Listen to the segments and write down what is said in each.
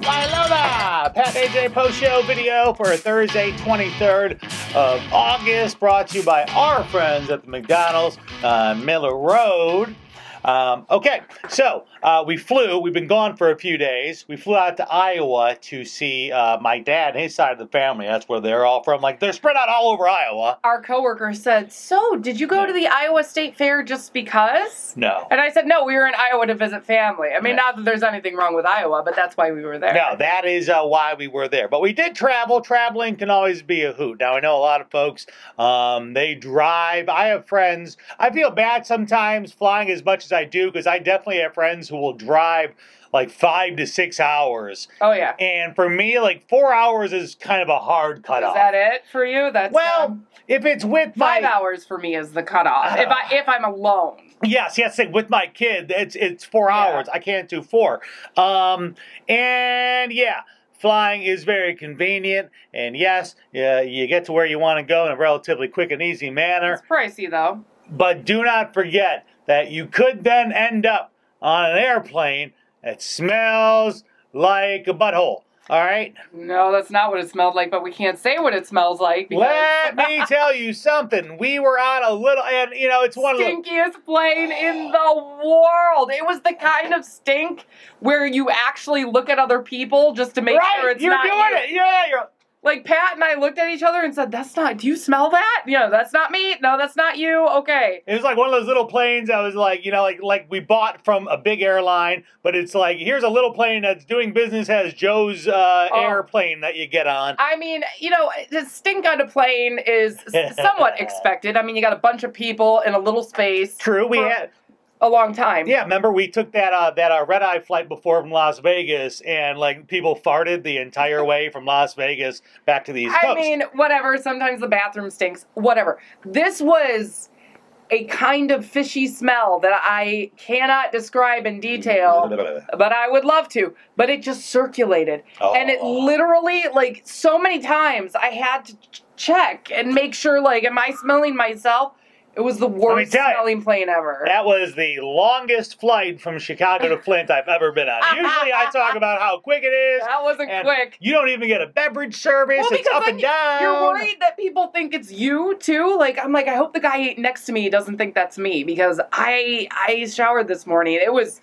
Lona! Pat AJ post show video for Thursday, 23rd of August, brought to you by our friends at the McDonald's, Miller Road. Okay, so we've been gone for a few days. We flew out to Iowa to see my dad and his side of the family. That's where they're all from. Like, they're spread out all over Iowa. Our coworker said, so, did you go to the Iowa State Fair just because? No. And I said, no, we were in Iowa to visit family. I mean, not that there's anything wrong with Iowa, but that's why we were there. No, that is why we were there. But we did travel. Traveling can always be a hoot. Now, I know a lot of folks, they drive. I have friends. I feel bad sometimes flying as much as I do, because I definitely have friends who will drive like 5 to 6 hours. Oh, yeah. And for me, like 4 hours is kind of a hard cutoff. Is that it for you? That's well, if it's with 5 hours for me is the cutoff. If I'm alone. Yes, with my kid, it's 4 hours. I can't do 4. And yeah, flying is very convenient. And yes, you get to where you want to go in a relatively quick and easy manner. It's pricey, though. But do not forget that you could then end up on an airplane that smells like a butthole. All right? No, that's not what it smelled like, but we can't say what it smells like. Let me tell you something. We were on a little, and you know, it's one of the stinkiest plane in the world. It was the kind of stink where you actually look at other people just to make sure it's not you. You're doing it. Yeah, you're. Like, Pat and I looked at each other and said, that's not, do you smell that? You know, that's not me. No, that's not you. Okay. It was like one of those little planes that was like, you know, like we bought from a big airline, but it's like, here's a little plane that's doing business as Joe's airplane that you get on. I mean, you know, the stink on a plane is somewhat expected. I mean, you got a bunch of people in a little space. True, we had a long time. Yeah, remember we took that red-eye flight before from Las Vegas, and like people farted the entire way from Las Vegas back to the East Coast. I mean, whatever. Sometimes the bathroom stinks. Whatever. This was a kind of fishy smell that I cannot describe in detail, but I would love to. But it just circulated, and it literally, like, so many times I had to check and make sure, like, am I smelling myself? It was the worst smelling plane ever. That was the longest flight from Chicago to Flint I've ever been on. Usually I talk about how quick it is. That wasn't quick. You don't even get a beverage service. Well, it's up and down. You're worried that people think it's you, too. Like, I'm like, I hope the guy next to me doesn't think that's me, because I showered this morning. It was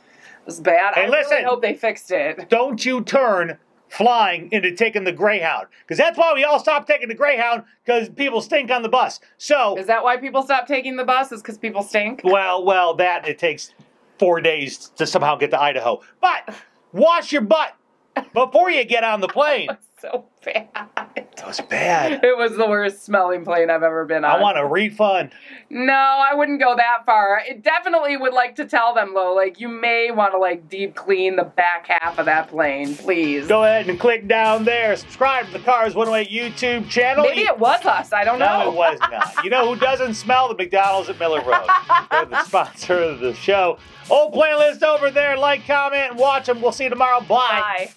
bad. Hey, listen, really hope they fixed it. Don't you turn flying into taking the Greyhound, because that's why we all stopped taking the Greyhound, because people stink on the bus. So is that why people stop taking the bus? Is because people stink? Well, that it takes 4 days to somehow get to Idaho. But wash your butt before you get on the plane. So bad. It was bad. It was the worst smelling plane I've ever been on. I want a refund. No, I wouldn't go that far. It definitely would like to tell them, though, like, you may want to, like, deep clean the back half of that plane, please. Go ahead and click down there. Subscribe to the Cars 108 YouTube channel. Maybe it was us. I don't know. No, it was not. You know who doesn't smell? The McDonald's at Miller Road. They're the sponsor of the show. Old playlist over there. Like, comment, and watch them. We'll see you tomorrow. Bye. Bye.